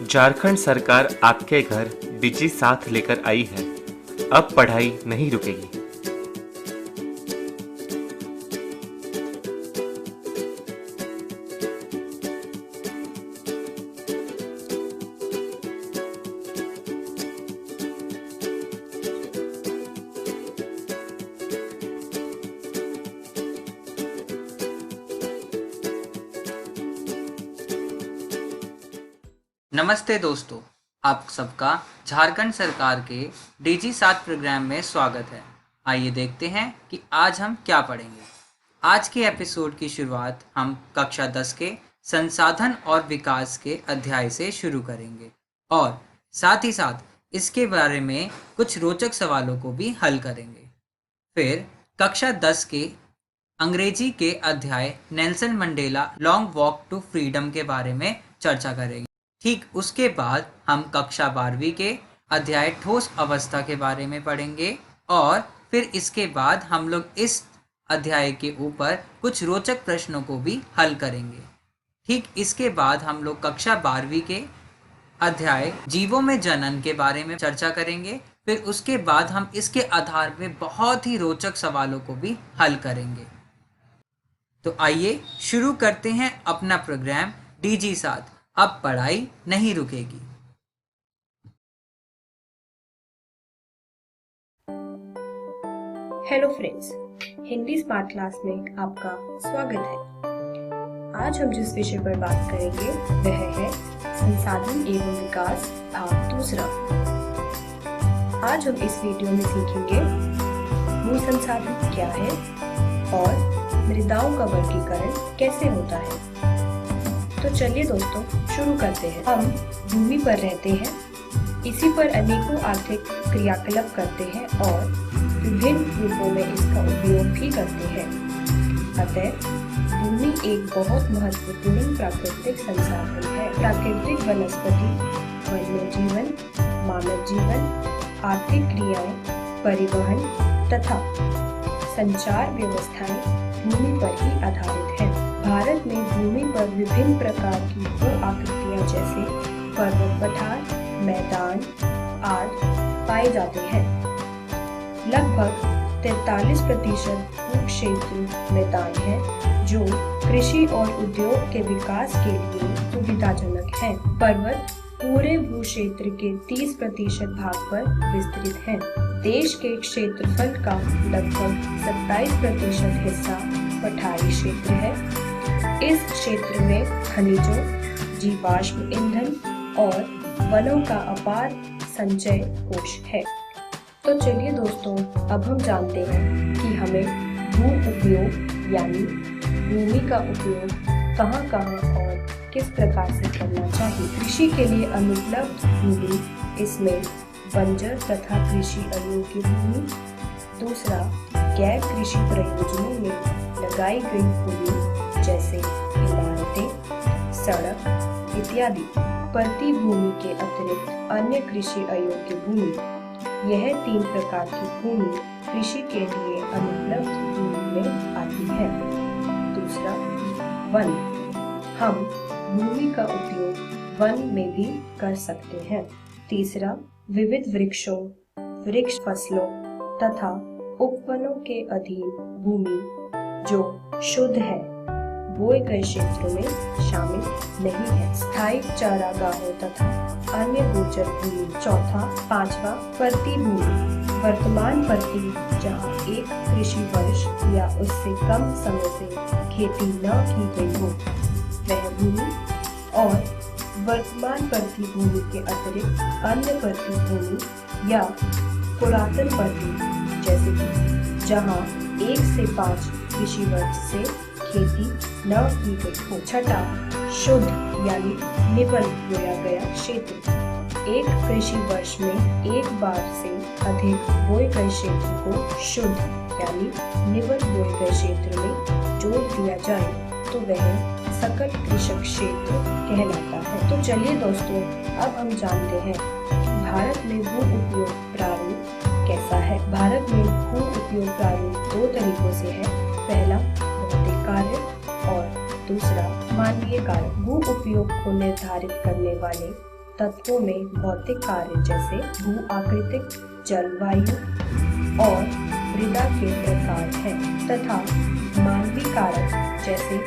झारखंड सरकार आपके घर डिजी साथ लेकर आई है। अब पढ़ाई नहीं रुकेगी। नमस्ते दोस्तों, आप सबका झारखंड सरकार के डीजी 7 प्रोग्राम में स्वागत है। आइए देखते हैं कि आज हम क्या पढ़ेंगे। आज के एपिसोड की शुरुआत हम कक्षा 10 के संसाधन और विकास के अध्याय से शुरू करेंगे और साथ ही साथ इसके बारे में कुछ रोचक सवालों को भी हल करेंगे। फिर कक्षा 10 के अंग्रेजी के अध्याय Nelson Mandela long walk to freedom के बारे में चर्चा करेंगे। ठीक उसके बाद हम कक्षा 12वीं के अध्याय ठोस अवस्था के बारे में पढ़ेंगे और फिर इसके बाद हम लोग इस अध्याय के ऊपर कुछ रोचक प्रश्नों को भी हल करेंगे। ठीक इसके बाद हम लोग कक्षा 12वीं के अध्याय जीवों में जनन के बारे में चर्चा करेंगे। फिर उसके बाद हम इसके आधार पर बहुत ही रोचक सवालों को भी हल करेंगे। तो आइए शुरू करते हैं अपना प्रोग्राम डीजी 7। अब पढ़ाई नहीं रुकेगी। Hello friends, Hindi smart class में आपका स्वागत है। आज हम जिस विषय पर बात करेंगे वह है संसाधन एवं विकास भाग 2। आज हम इस वीडियो में सीखेंगे भू संसाधन क्या है और मृदाओं का वर्गीकरण कैसे होता है। तो चलिए दोस्तों शुरू करते हैं। हम भूमि पर रहते हैं, इसी पर अनेकों आर्थिक क्रियाकलाप करते हैं और विभिन्न रूपों में इसका उपयोग भी करते हैं। अतः भूमि एक बहुत महत्वपूर्ण प्राकृतिक संसाधन है। प्राकृतिक वनस्पति, वन्य जीवन, मानव जीवन, आर्थिक क्रियाएं, परिवहन तथा संचार व्यवस्थाएं भूमि पर ही आधारित है। भारत में भूमि पर विभिन्न प्रकार की भू आकृतियां जैसे पर्वत पठार, मैदान आदि पाए जाते हैं। लगभग 43% भू क्षेत्र मैदान है जो कृषि और उद्योग के विकास के लिए सुविधाजनक है। पर्वत पूरे भू क्षेत्र के 30% भाग पर विस्तृत है। देश के क्षेत्रफल का लगभग 27% हिस्सा पठारी क्षेत्र है। इस क्षेत्र में खनिजों, जीवाश्म ईंधन और वनों का अपार संचय कोश है। तो चलिए दोस्तों, अब हम जानते हैं कि हमें भू उपयोग यानी भूमि का उपयोग कहाँ और किस प्रकार से करना चाहिए। कृषि के लिए अनुपलब्ध भूमि, इसमें बंजर तथा कृषि अयोग्य भूमि। दूसरा, गैर कृषि प्रयोजनों में लगाई गई भूमि जैसे इमारतें, सड़क इत्यादि। परती भूमि के अतिरिक्त अन्य कृषि अयोग्य भूमि। यह 3 प्रकार की भूमि कृषि के लिए अनुपलब्ध भूमि में आती है। दूसरा, वन। हम भूमि का उपयोग वन में भी कर सकते हैं। तीसरा, विविध वृक्षों, वृक्ष फसलों तथा उपवनों के अधीन भूमि जो शुद्ध है, बोए गए क्षेत्रों में शामिल नहीं है। स्थायी चारागाहों तथा अन्य गोचर भूमि। चौथा, 5वां, परती भूमि। वर्तमान परती जहाँ एक कृषि वर्ष या उससे कम समय से खेती न की गई हो वह भूमि। और वर्तमान परती भूमि के अतिरिक्त अन्य परती भूमि या पुरातन परती जैसे कि जहाँ 1 से 5 कृषि वर्ष से खेती न की गई हो। छठा, शुद्ध यानी निवल बोया गया क्षेत्र। एक कृषि वर्ष में एक बार से अधिक बोए गए क्षेत्र को शुद्ध यानी निवल बोए गए क्षेत्र में जोड़ दिया जाए तो वह सकल कृषक क्षेत्र कहलाता है। तो चलिए दोस्तों, अब हम जानते हैं कि भारत में भू उपयोग प्रारूप कैसा है। भारत में भू उपयोग प्रारूप 2 तरीकों से है। पहला, भौतिक कार्य और दूसरा, मानवीय कार्य। भू उपयोग को निर्धारित करने वाले तत्वों में भौतिक कार्य जैसे भू आकृतिक, जलवायु और मृदा के प्रकार हैं तथा मानवीय कारक जैसे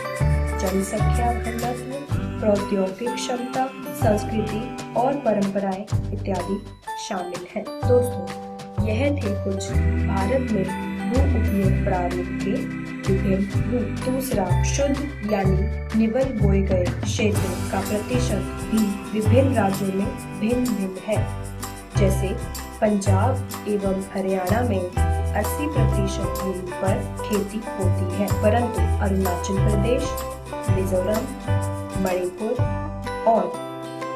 जनसंख्या घनत्व, प्रौद्योगिक क्षमता, संस्कृति और परंपराएं इत्यादि शामिल हैं। दोस्तों, यह थे कुछ भारत में भू उपयोग प्रारूप के विभिन्न रूप। दूसरा, शुद्ध यानी निवल बोए गए क्षेत्र का प्रतिशत भी विभिन्न राज्यों में भिन्न भिन्न है। जैसे पंजाब एवं हरियाणा में 80% भूमि पर खेती होती है, परंतु अरुणाचल प्रदेश, मिजोरम, मणिपुर और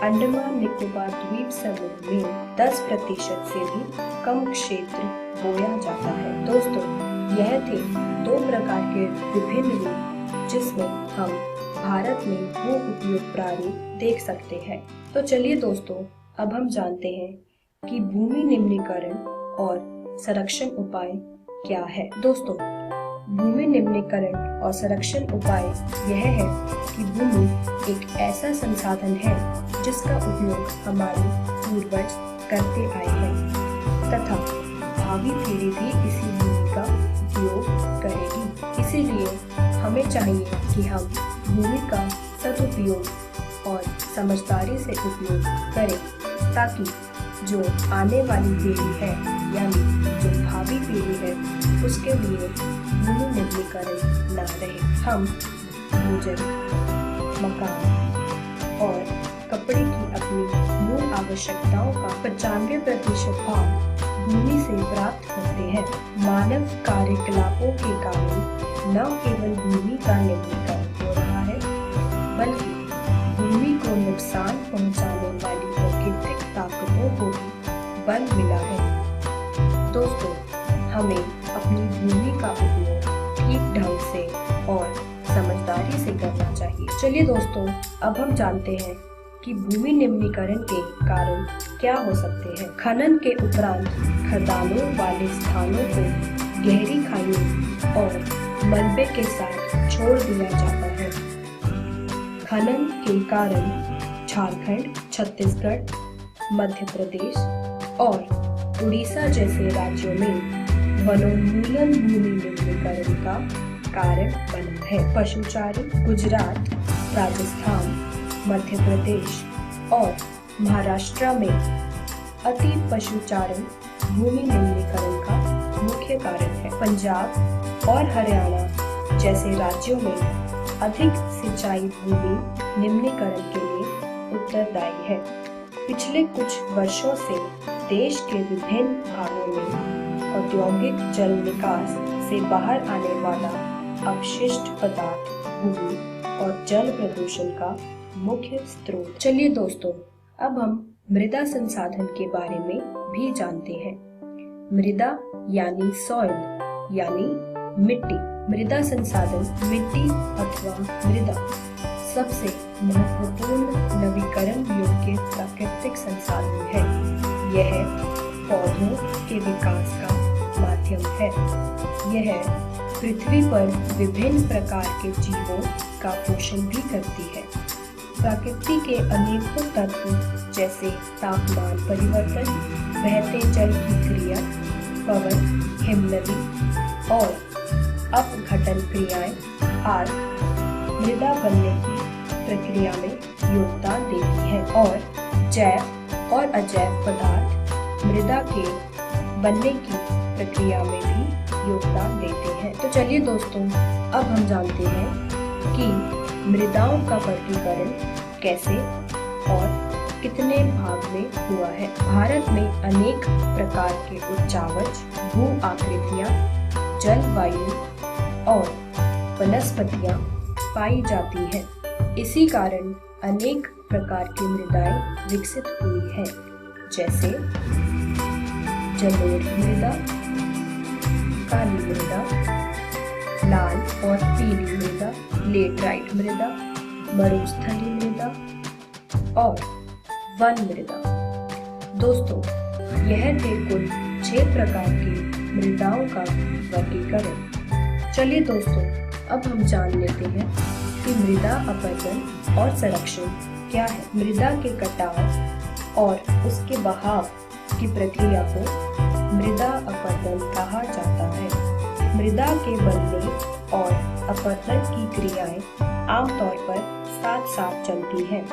अंडमान निकोबार द्वीप समूह में 10% से भी कम क्षेत्र बोया जाता है। दोस्तों, यह थे 2 प्रकार के विभिन्न रूप जिसमें हम भारत में भू उपयोग प्रारूप देख सकते हैं। तो चलिए दोस्तों, अब हम जानते हैं कि भूमि निम्नीकरण और संरक्षण उपाय क्या है। दोस्तों, भूमि निम्नीकरण और संरक्षण उपाय यह है कि भूमि एक ऐसा संसाधन है जिसका उपयोग हमारे पूर्वज करते आए हैं तथा भावी पीढ़ी भी इसी भूमि का उपयोग करेगी। इसीलिए हमें चाहिए कि हम भूमि का सदुपयोग और समझदारी से उपयोग करें ताकि जो आने वाली पीढ़ी है यानी जो भावी पीढ़ी है उसके लिए भूमि निम्नीकरण न रहे। हम भोजन, मकान और कपड़े की अपनी मूल आवश्यकताओं का 95% भाग भूमि से प्राप्त करते हैं। मानव कार्यकलापों के कारण न केवल भूमि का निम्नीकरण हो रहा है बल्कि भूमि को नुकसान पहुंचाने वाली प्राकृतिक ताकतों को भी बल मिला है। दोस्तों, हमें अपनी भूमि का उपयोग ठीक ढंग से और समझदारी से करना चाहिए। चलिए दोस्तों, अब हम जानते हैं कि भूमि निम्नीकरण के कारण क्या हो सकते हैं। खनन के उपरांत खदानों वाले स्थानों को गहरी खाइयों और मलबे के साथ छोड़ दिया जाता है। खनन के कारण झारखंड, छत्तीसगढ़, मध्य प्रदेश और उड़ीसा जैसे राज्यों में वनोन्मूलन भूमि निम्नीकरण का कारण बना है। पशुचारी गुजरात, राजस्थान, मध्य प्रदेश और महाराष्ट्र में अति पशुचारण भूमि निम्नीकरण का मुख्य कारण है। पंजाब और हरियाणा जैसे राज्यों में अधिक सिंचाई भूमि निम्नीकरण के लिए उत्तरदायी है। पिछले कुछ वर्षों से देश के विभिन्न भागों में औद्योगिक जल निकास से बाहर आने वाला अपशिष्ट पदार्थ भूमि और जल प्रदूषण का मुख्य स्रोत। चलिए दोस्तों, अब हम मृदा संसाधन के बारे में भी जानते हैं। मृदा यानी सॉइल यानी मिट्टी। मृदा संसाधन मिट्टी अथवा मृदा सबसे महत्वपूर्ण नवीकरण योग्य प्राकृतिक संसाधन है। यह पौधों के विकास का माध्यम है। यह पृथ्वी पर विभिन्न प्रकार के जीवों का पोषण भी करती है। प्रकृति के अनेकों तत्व जैसे तापमान परिवर्तन, बहते जल की क्रिया, पवन, हिमनदी और अपघटन क्रियाएं आदि मृदा बनने की प्रक्रिया में योगदान देती है और जैव और अजैव पदार्थ मृदा के बनने की प्रक्रिया में भी योगदान देते हैं। तो चलिए दोस्तों, अब हम जानते हैं कि मृदाओं का वर्गीकरण कैसे और कितने भाग में हुआ है। भारत में अनेक प्रकार के उच्चावच, भू आकृतियां, जलवायु और वनस्पतियां पाई जाती हैं। इसी कारण अनेक प्रकार की मृदाएं विकसित हुई हैं, जैसे जलोढ़ मृदा, काली मृदा, लाल और पीली मृदा, लेटराइट मृदा, मरुस्थलीय मृदा और वन मृदा। दोस्तों, यह थे कुल 6 प्रकार की मृदाओं का वर्गीकरण। चलिए दोस्तों, अब हम जान लेते हैं कि मृदा अपरदन और संरक्षण क्या है। मृदा के कटाव और उसके बहाव की प्रक्रिया को मृदा अपरदन कहा जाता है। मृदा के बनने और अपरदन की क्रियाएं आमतौर पर साथ साथ चलती हैं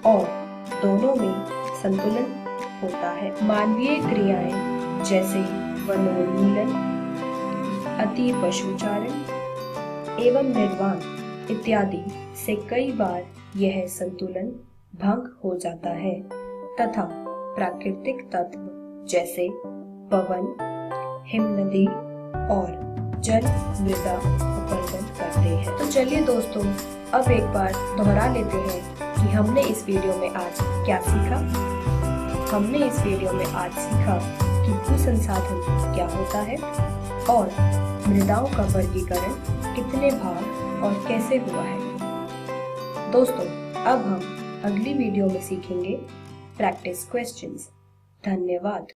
और दोनों में संतुलन होता है। मानवीय क्रियाएं जैसे वनोन्मूलन, अति पशुचारण एवं निर्वाण इत्यादि से कई बार यह संतुलन भंग हो जाता है तथा प्राकृतिक तत्व जैसे पवन, हिमनदी और जल मृदा अपरदन करते हैं। तो चलिए दोस्तों, अब एक बार दोहरा लेते हैं कि हमने इस वीडियो में आज क्या सीखा। हमने इस वीडियो में आज सीखा कि भू संसाधन क्या होता है और मृदाओं का वर्गीकरण कितने भाग और कैसे हुआ है। दोस्तों, अब हम अगली वीडियो में सीखेंगे प्रैक्टिस क्वेश्चंस। धन्यवाद।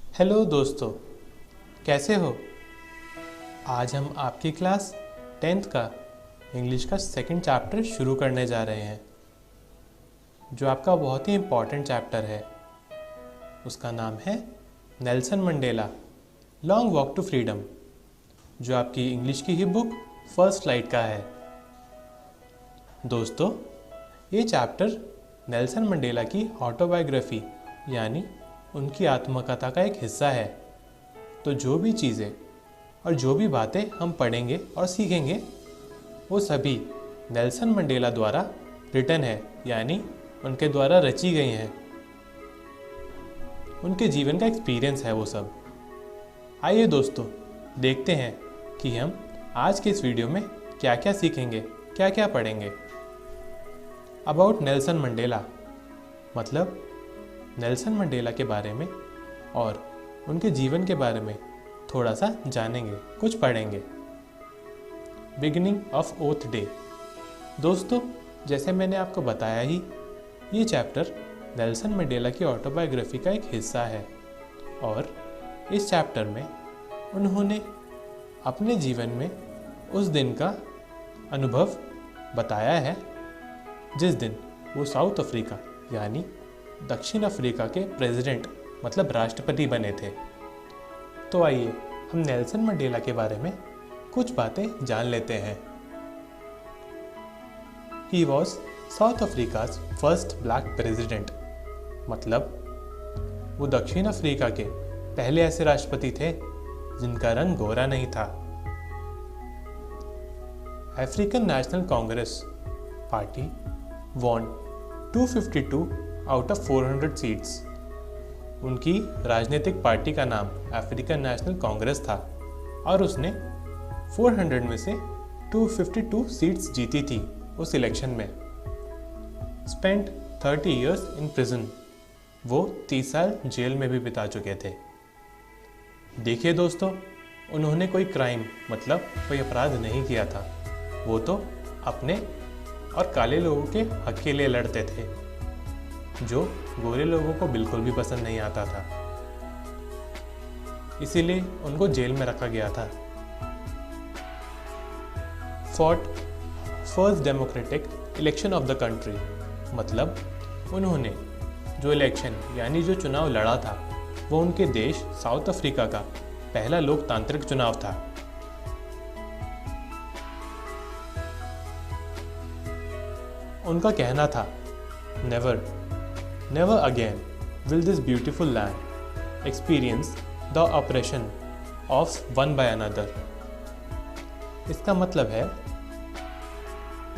हेलो दोस्तों, कैसे हो? आज हम आपकी क्लास 10th का इंग्लिश का सेकंड चैप्टर शुरू करने जा रहे हैं, जो आपका बहुत ही इम्पॉर्टेंट चैप्टर है। उसका नाम है Nelson Mandela long walk to freedom, जो आपकी इंग्लिश की ही बुक फर्स्ट लाइट का है। दोस्तों, ये चैप्टर नेल्सन मंडेला की ऑटोबायोग्राफी यानी उनकी आत्मकथा का एक हिस्सा है। तो जो भी चीज़ें और जो भी बातें हम पढ़ेंगे और सीखेंगे वो सभी नेल्सन मंडेला द्वारा रिटन है, यानी उनके द्वारा रची गई हैं। उनके जीवन का एक्सपीरियंस है वो सब। आइए दोस्तों, देखते हैं कि हम आज के इस वीडियो में क्या क्या सीखेंगे, क्या क्या पढ़ेंगे। अबाउट नेल्सन मंडेला, मतलब नेल्सन मंडेला के बारे में और उनके जीवन के बारे में थोड़ा सा जानेंगे, कुछ पढ़ेंगे। Beginning of oath day. दोस्तों, जैसे मैंने आपको बताया ही, ये चैप्टर नेल्सन मंडेला की ऑटोबायोग्राफी का एक हिस्सा है और इस चैप्टर में उन्होंने अपने जीवन में उस दिन का अनुभव बताया है जिस दिन वो साउथ अफ्रीका यानी दक्षिण अफ्रीका के प्रेसिडेंट मतलब राष्ट्रपति बने थे। तो आइए हम नेल्सन मंडेला के बारे में कुछ बातें जान लेते हैं। He was south Africa's first black president, मतलब वो दक्षिण अफ्रीका के पहले ऐसे राष्ट्रपति थे जिनका रंग गोरा नहीं था। African National Congress party won 252 out of 400 seats. उनकी राजनीतिक पार्टी का नाम अफ्रीकन नेशनल कांग्रेस था और उसने 400 में से 252 सीट्स जीती थी उस इलेक्शन में। स्पेंट 30 इयर्स इन प्रिजन, वो 30 साल जेल में भी बिता चुके थे। देखिए दोस्तों, उन्होंने कोई क्राइम मतलब कोई अपराध नहीं किया था, वो तो अपने और काले लोगों के हक के लिए लड़ते थे जो गोरे लोगों को बिल्कुल भी पसंद नहीं आता था, इसीलिए उनको जेल में रखा गया था। Fought first democratic election of the country, मतलब उन्होंने जो इलेक्शन यानी जो चुनाव लड़ा था वो उनके देश साउथ अफ्रीका का पहला लोकतांत्रिक चुनाव था। उनका कहना था, never never again will this beautiful land experience the operation of one by another. इसका मतलब है,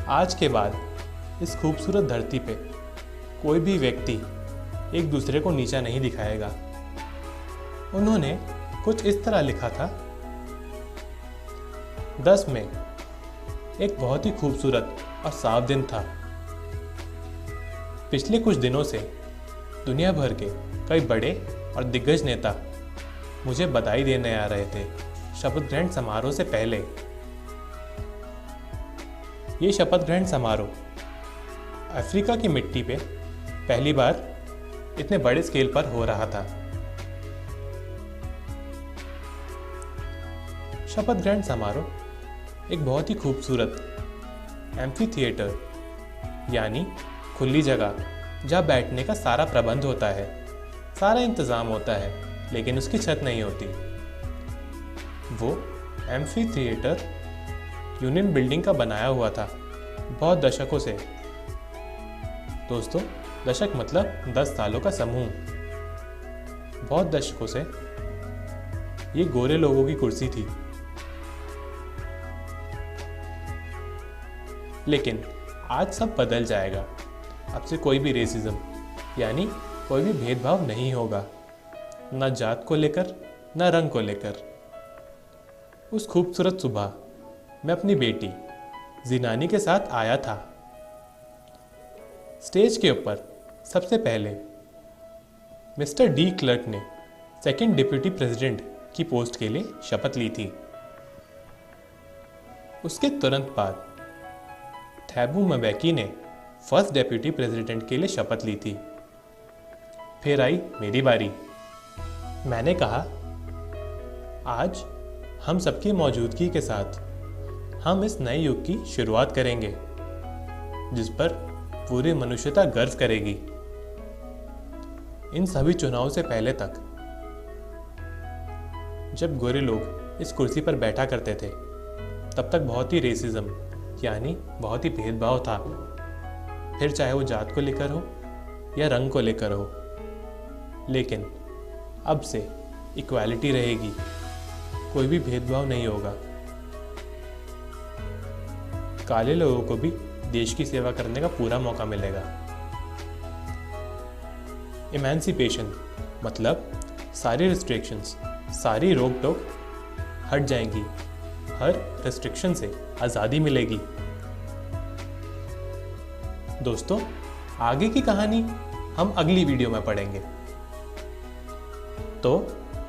आज के बाद इस खूबसूरत धरती पे कोई भी व्यक्ति एक दूसरे को नीचा नहीं दिखाएगा। उन्होंने कुछ इस तरह लिखा था, 10 मई एक बहुत ही खूबसूरत और साफ दिन था। पिछले कुछ दिनों से दुनिया भर के कई बड़े और दिग्गज नेता मुझे बधाई देने आ रहे थे शपथ ग्रहण समारोह से पहले। ये शपथ ग्रहण समारोह अफ्रीका की मिट्टी पे पहली बार इतने बड़े स्केल पर हो रहा था। शपथ ग्रहण समारोह एक बहुत ही खूबसूरत एम्फी थिएटर यानी खुली जगह जहाँ बैठने का सारा प्रबंध होता है, सारा इंतज़ाम होता है, लेकिन उसकी छत नहीं होती। वो एम्फी थिएटर यूनियन बिल्डिंग का बनाया हुआ था बहुत दशकों से। दोस्तों, दशक मतलब 10 सालों का समूह। बहुत दशकों से ये गोरे लोगों की कुर्सी थी, लेकिन आज सब बदल जाएगा। अब से कोई भी रेसिज्म यानी कोई भी भेदभाव नहीं होगा, न जात को लेकर न रंग को लेकर। उस खूबसूरत सुबह मैं अपनी बेटी जिनानी के साथ आया था। स्टेज के ऊपर सबसे पहले मिस्टर डी क्लर्क ने सेकंड डिप्यूटी प्रेसिडेंट की पोस्ट के लिए शपथ ली थी। उसके तुरंत बाद थैबू म्बेकी ने फर्स्ट डेप्यूटी प्रेसिडेंट के लिए शपथ ली थी। फिर आई मेरी बारी। मैंने कहा, आज हम सबकी मौजूदगी के साथ हम इस नए युग की शुरुआत करेंगे जिस पर पूरी मनुष्यता गर्व करेगी। इन सभी चुनाव से पहले तक जब गोरे लोग इस कुर्सी पर बैठा करते थे तब तक बहुत ही रेसिज्म यानी बहुत ही भेदभाव था, फिर चाहे वो जात को लेकर हो या रंग को लेकर हो। लेकिन अब से इक्वालिटी रहेगी, कोई भी भेदभाव नहीं होगा। काले लोगों को भी देश की सेवा करने का पूरा मौका मिलेगा। इमेंसिपेशन मतलब सारी रिस्ट्रिक्शंस, सारी रोक टोक हट जाएंगी, हर रिस्ट्रिक्शन से आज़ादी मिलेगी। दोस्तों, आगे की कहानी हम अगली वीडियो में पढ़ेंगे। तो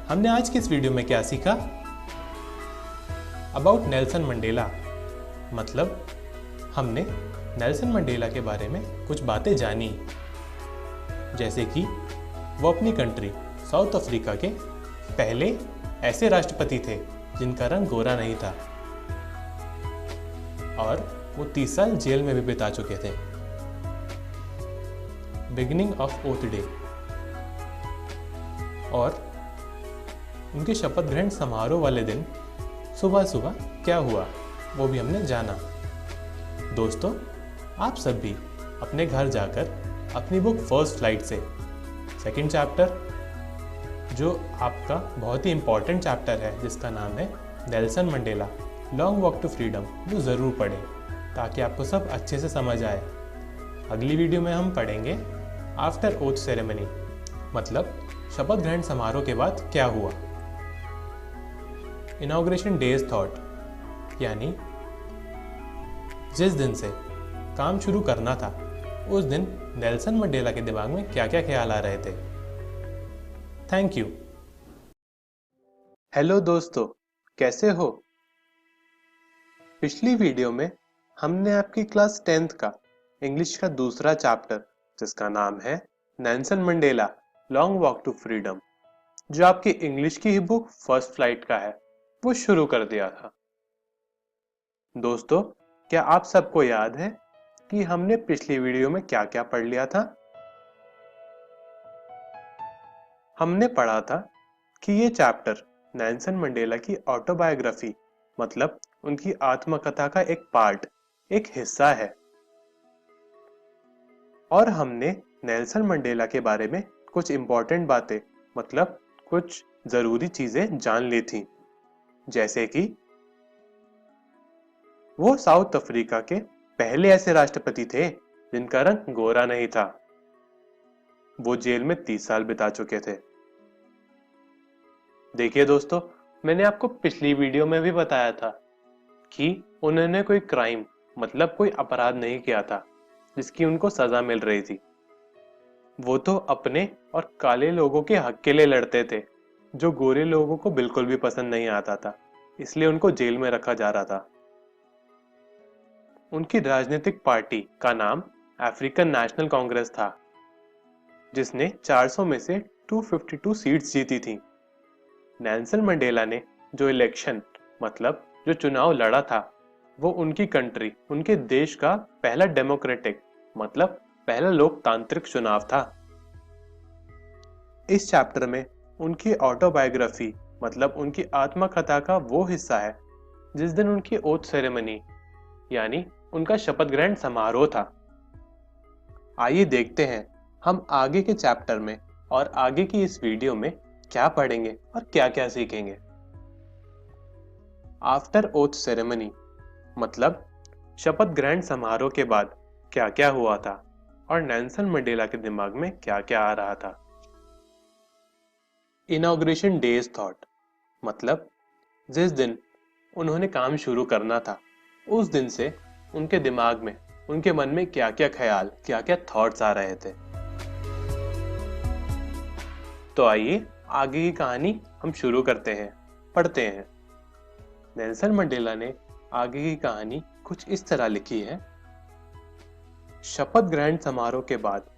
हमने आज की इस वीडियो में क्या सीखा? अबाउट नेल्सन मंडेला मतलब हमने नेल्सन मंडेला के बारे में कुछ बातें जानी, जैसे कि वो अपनी कंट्री साउथ अफ्रीका के पहले ऐसे राष्ट्रपति थे जिनका रंग गोरा नहीं था, और वो 30 साल जेल में भी बिता चुके थे। बिगिनिंग ऑफ ओथ डे और उनके शपथ ग्रहण समारोह वाले दिन सुबह सुबह क्या हुआ वो भी हमने जाना। दोस्तों, आप सब भी अपने घर जाकर अपनी बुक फर्स्ट फ्लाइट से सेकंड चैप्टर, जो आपका बहुत ही इम्पॉर्टेंट चैप्टर है जिसका नाम है Nelson Mandela long walk to freedom, वो ज़रूर पढ़ें ताकि आपको सब अच्छे से समझ आए। अगली वीडियो में हम पढ़ेंगे आफ्टर ओथ सेरेमनी मतलब शपथ ग्रहण समारोह के बाद क्या हुआ। इनॉग्रेशन डेज थॉट यानी जिस दिन से काम शुरू करना था उस दिन नेल्सन मंडेला के दिमाग में क्या क्या ख्याल आ रहे थे। Thank you. हेलो दोस्तों, कैसे हो? पिछली वीडियो में हमने आपकी क्लास 10th का इंग्लिश का दूसरा चैप्टर, जिसका नाम है Nelson Mandela long walk to freedom, जो आपकी इंग्लिश की ही बुक फर्स्ट फ्लाइट का है, वो शुरू कर दिया था। दोस्तों, क्या आप सबको याद है कि हमने पिछली वीडियो में क्या क्या पढ़ लिया था? हमने पढ़ा था कि ये चैप्टर नेल्सन मंडेला की ऑटोबायोग्राफी मतलब उनकी आत्मकथा का एक पार्ट, एक हिस्सा है, और हमने नेल्सन मंडेला के बारे में कुछ इंपॉर्टेंट बातें मतलब कुछ जरूरी चीजें जान ली थी, जैसे कि वो साउथ अफ्रीका के पहले ऐसे राष्ट्रपति थे जिनका रंग गोरा नहीं था। वो जेल में 30 साल बिता चुके थे। देखिए दोस्तों, मैंने आपको पिछली वीडियो में भी बताया था कि उन्होंने कोई क्राइम मतलब कोई अपराध नहीं किया था जिसकी उनको सजा मिल रही थी। वो तो अपने और काले लोगों के हक के लिए लड़ते थे, जो गोरे लोगों को बिल्कुल भी पसंद नहीं आता था, इसलिए उनको जेल में रखा जा रहा था। उनकी राजनीतिक पार्टी का नाम अफ्रीकन नेशनल कांग्रेस था, जिसने 400 में से 252 सीट्स जीती थी। नेल्सन मंडेला ने जो इलेक्शन मतलब जो चुनाव लड़ा था, वो उनकी कंट्री, उनके देश का पहला डेमोक्रेटिक मतलब पहला लोकतांत्रिक चुनाव था। इस चैप्टर में उनकी ऑटोबायोग्राफी मतलब उनकी आत्मकथा का वो हिस्सा है जिस दिन उनकी ओथ सेरेमनी यानी उनका शपथ ग्रहण समारोह था। आइए देखते हैं हम आगे के चैप्टर में और आगे की इस वीडियो में क्या पढ़ेंगे और क्या क्या सीखेंगे। आफ्टर ओथ सेरेमनी मतलब शपथ ग्रहण समारोह के बाद क्या क्या हुआ था और नेल्सन मंडेला के दिमाग में क्या क्या आ रहा था। इनॉग्रेशन डेज थॉट मतलब जिस दिन उन्होंने काम शुरू करना था उस दिन से उनके दिमाग में, उनके मन में क्या क्या ख्याल, क्या क्या थॉट्स आ रहे थे। तो आइए आगे की कहानी हम शुरू करते हैं, पढ़ते हैं। नेल्सन मंडेला ने आगे की कहानी कुछ इस तरह लिखी है। शपथ ग्रहण समारोह के बाद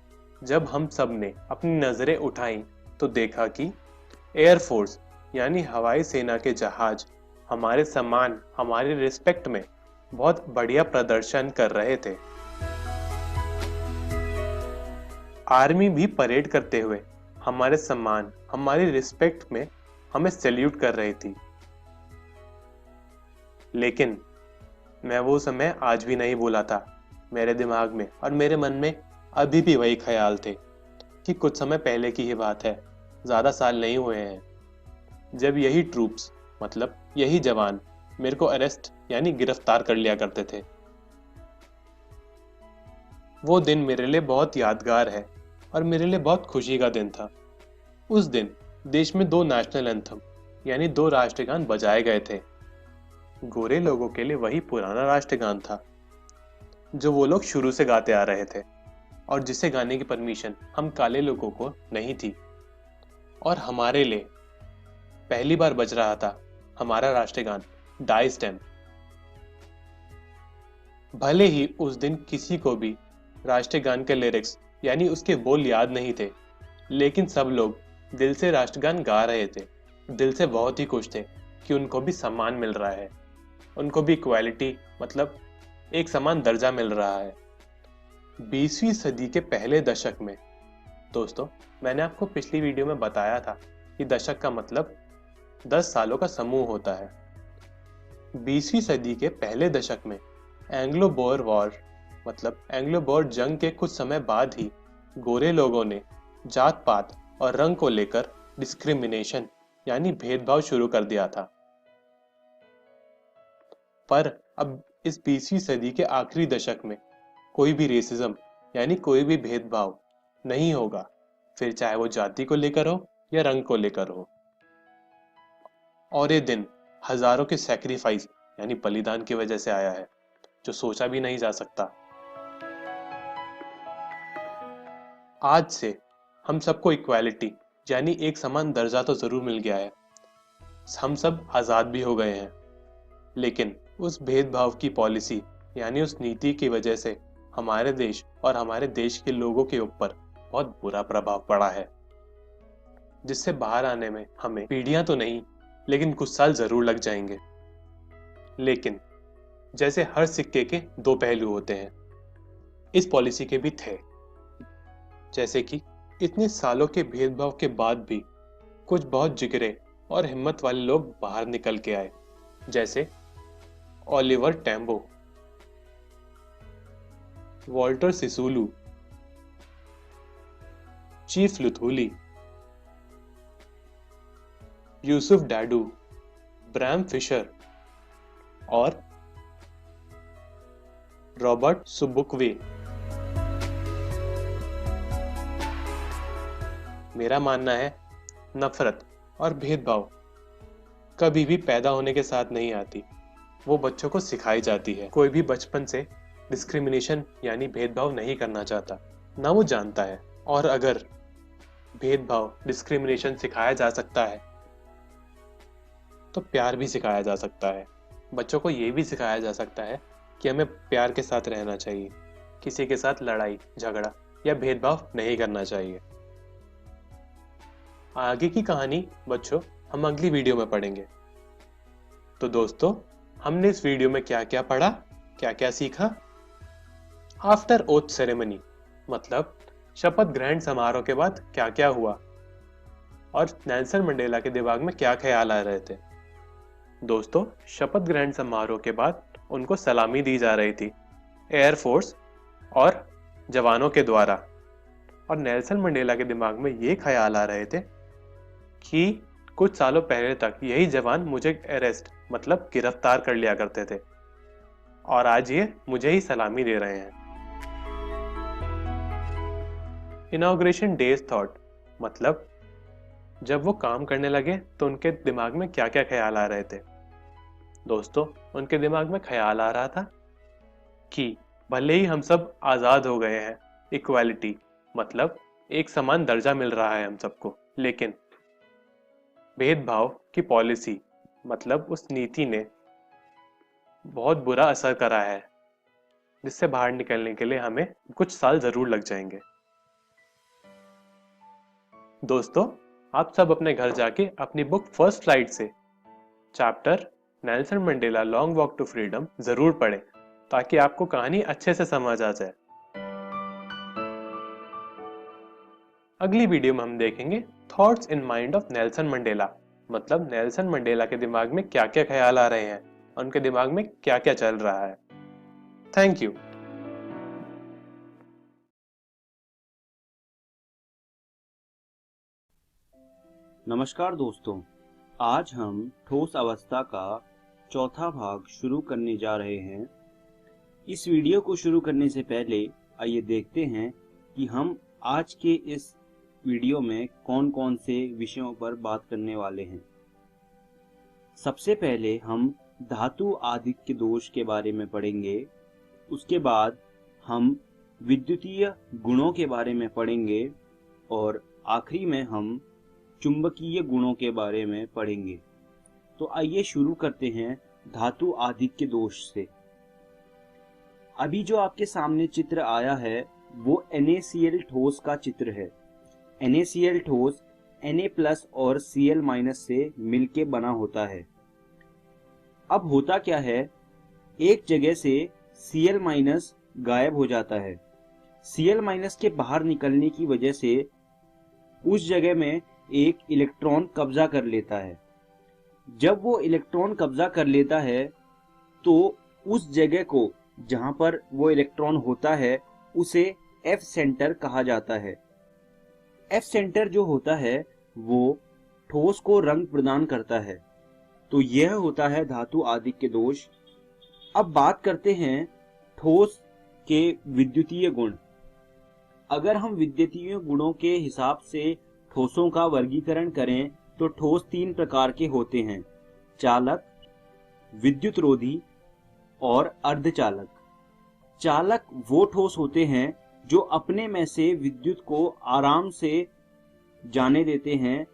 जब हम सब ने अपनी नजरें उठाई तो देखा कि एयरफोर्स यानी हवाई सेना के जहाज हमारे सम्मान, हमारी रिस्पेक्ट में बहुत बढ़िया प्रदर्शन कर रहे थे। आर्मी भी परेड करते हुए हमारे सम्मान, हमारी रिस्पेक्ट में हमें सैल्यूट कर रही थी। लेकिन मैं वो समय आज भी नहीं भूला था। मेरे दिमाग में और मेरे मन में अभी भी वही ख्याल थे कि कुछ समय पहले की ही बात है ज़्यादा साल नहीं हुए हैं जब यही ट्रूप्स मतलब यही जवान मेरे को अरेस्ट यानी गिरफ्तार कर लिया करते थे। वो दिन मेरे लिए बहुत यादगार है और मेरे लिए बहुत खुशी का दिन था। उस दिन देश में 2 नेशनल एंथम यानी 2 राष्ट्रगान बजाए गए थे। गोरे लोगों के लिए वही पुराना राष्ट्रगान था जो वो लोग शुरू से गाते आ रहे थे और जिसे गाने की परमिशन हम काले लोगों को नहीं थी। और हमारे लिए पहली बार बज रहा था हमारा राष्ट्रगान डाई स्टेम। भले ही उस दिन किसी को भी राष्ट्रगान के लिरिक्स यानी उसके बोल याद नहीं थे, लेकिन सब लोग दिल से राष्ट्रगान गा रहे थे। दिल से बहुत ही खुश थे कि उनको भी सम्मान मिल रहा है, उनको भी इक्वालिटी मतलब एक समान दर्जा मिल रहा है। 20वीं सदी के पहले दशक में दोस्तों, मैंने आपको पिछली वीडियो में बताया था कि दशक का मतलब 10 सालों का समूह होता है। 20वीं सदी के पहले दशक में एंग्लो बोअर वॉर मतलब एंग्लो बोअर जंग के कुछ समय बाद ही गोरे लोगों ने जात पात और रंग को लेकर डिस्क्रिमिनेशन यानी भेदभाव शुरू कर दिया था। पर अब इस 20वीं सदी के आखिरी दशक में कोई भी रेसिज्म यानी कोई भी भेदभाव नहीं होगा, फिर चाहे वो जाति को लेकर हो या रंग को लेकर हो। और ये दिन हजारों के सैक्रिफाइस यानी बलिदान की वजह से आया है जो सोचा भी नहीं जा सकता। आज से हम सबको इक्वालिटी यानी एक समान दर्जा तो जरूर मिल गया है, हम सब आजाद भी हो गए हैं, लेकिन उस भेदभाव की पॉलिसी यानी उस नीति की वजह से हमारे देश और हमारे देश के लोगों के ऊपर बहुत बुरा प्रभाव पड़ा है, जिससे बाहर आने में हमें पीढ़ियां तो नहीं लेकिन कुछ साल जरूर लग जाएंगे। लेकिन जैसे हर सिक्के के 2 पहलू होते हैं, इस पॉलिसी के भी थे। जैसे कि इतने सालों के भेदभाव के बाद भी कुछ बहुत जिगरे और हिम्मत वाले लोग बाहर निकल के आए, जैसे Oliver Tambo, Walter Sisulu, chief Luthuli, Yusuf Dadoo, Bram Fischer और रॉबर्ट सुबुकवे। मेरा मानना है नफरत और भेदभाव कभी भी पैदा होने के साथ नहीं आती, वो बच्चों को सिखाई जाती है। कोई भी बचपन से डिस्क्रिमिनेशन यानी भेदभाव नहीं करना चाहता, ना वो जानता है। और अगर भेदभाव डिस्क्रिमिनेशन सिखाया जा सकता है तो प्यार भी सिखाया जा सकता है। बच्चों को ये भी सिखाया जा सकता है कि हमें प्यार के साथ रहना चाहिए, किसी के साथ लड़ाई झगड़ा या भेदभाव नहीं करना चाहिए। आगे की कहानी बच्चों हम अगली वीडियो में पढ़ेंगे। तो दोस्तों, हमने इस वीडियो में क्या क्या पढ़ा, क्या क्या सीखा। आफ्टर ओथ सेरेमनी मतलब शपथ ग्रहण समारोह के बाद क्या क्या हुआ और नेल्सन मंडेला के दिमाग में क्या ख्याल आ रहे थे। दोस्तों, शपथ ग्रहण समारोह के बाद उनको सलामी दी जा रही थी एयरफोर्स और जवानों के द्वारा, और नेल्सन मंडेला के दिमाग में ये ख्याल आ रहे थे कि कुछ सालों पहले तक यही जवान मुझे अरेस्ट मतलब गिरफ्तार कर लिया करते थे और आज ये मुझे ही सलामी दे रहे हैं। इनॉग्रेशन डेज थॉट मतलब जब वो काम करने लगे तो उनके दिमाग में क्या क्या ख्याल आ रहे थे। दोस्तों, उनके दिमाग में ख्याल आ रहा था कि भले ही हम सब आजाद हो गए हैं, इक्वालिटी मतलब एक समान दर्जा मिल रहा है हम सबको, लेकिन भेदभाव की पॉलिसी मतलब उस नीति ने बहुत बुरा असर करा है, जिससे बाहर निकलने के लिए हमें कुछ साल जरूर लग जाएंगे। दोस्तों, आप सब अपने घर जाके अपनी बुक फर्स्ट फ्लाइट से chapter Nelson Mandela long walk to freedom जरूर पढ़ें, ताकि आपको कहानी अच्छे से समझ आ जाए। अगली वीडियो में हम देखेंगे thoughts in mind of Nelson Mandela मतलब नेल्सन मंडेला के दिमाग में क्या क्या ख्याल आ रहे हैं, उनके दिमाग में क्या क्या चल रहा है। Thank you. नमस्कार दोस्तों, आज हम ठोस अवस्था का चौथा भाग शुरू करने जा रहे हैं। इस वीडियो को शुरू करने से पहले आइए देखते हैं कि हम आज के इस वीडियो में कौन कौन से विषयों पर बात करने वाले हैं। सबसे पहले हम धातु आधिक्य दोष के बारे में पढ़ेंगे। उसके बाद हम विद्युतीय गुणों के बारे में पढ़ेंगे और आखिरी में हम चुंबकीय गुणों के बारे में पढ़ेंगे। तो आइए शुरू करते हैं धातु आधिक्य दोष से। अभी जो आपके सामने चित्र आया है वो NaCl ठोस का चित्र है। NaCl ठोस Na+ और Cl- से मिलके बना होता है। अब होता क्या है, एक जगह से Cl- गायब हो जाता है। Cl- के बाहर निकलने की वजह से उस जगह में एक इलेक्ट्रॉन कब्जा कर लेता है। जब वो इलेक्ट्रॉन कब्जा कर लेता है तो उस जगह को जहां पर वो इलेक्ट्रॉन होता है उसे F सेंटर कहा जाता है। F सेंटर जो होता है वो ठोस को रंग प्रदान करता है। तो यह होता है धातु आधिक्य दोष। अब बात करते हैं ठोस के विद्युतीय गुण। अगर हम विद्युतीय गुणों के हिसाब से ठोसों का वर्गीकरण करें तो ठोस 3 प्रकार के होते हैं: चालक, विद्युत रोधी और अर्धचालक। चालक वो ठोस होते हैं जो अपने में से विद्युत को आराम से जाने देते हैं।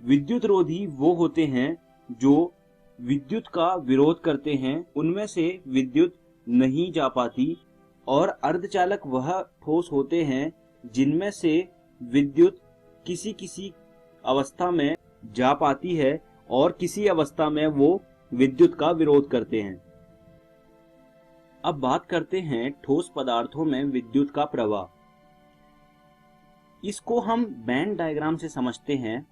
विद्युत रोधी वो होते हैं जो विद्युत का विरोध करते हैं, उनमें से विद्युत नहीं जा पाती। और अर्धचालक वह ठोस होते हैं जिनमें से विद्युत किसी किसी अवस्था में जा पाती है और किसी अवस्था में वो विद्युत का विरोध करते हैं। अब बात करते हैं ठोस पदार्थों में विद्युत का प्रवाह। इसको हम बैंड डायग्राम से समझते हैं।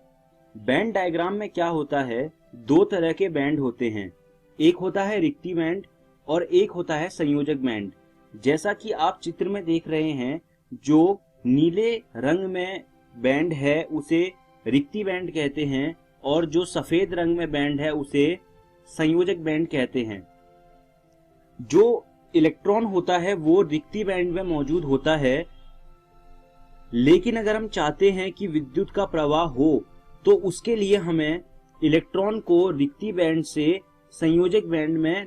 बैंड डायग्राम में क्या होता है, 2 तरह के बैंड होते हैं। एक होता है रिक्ति बैंड और एक होता है संयोजक बैंड। जैसा कि आप चित्र में देख रहे हैं, जो नीले रंग में बैंड है उसे रिक्ति बैंड कहते हैं और जो सफेद रंग में बैंड है उसे संयोजक बैंड कहते हैं। जो इलेक्ट्रॉन होता है वो रिक्ति बैंड में मौजूद होता है, लेकिन अगर हम चाहते हैं कि विद्युत का प्रवाह हो तो उसके लिए हमें इलेक्ट्रॉन को रिक्ति बैंड से संयोजक बैंड में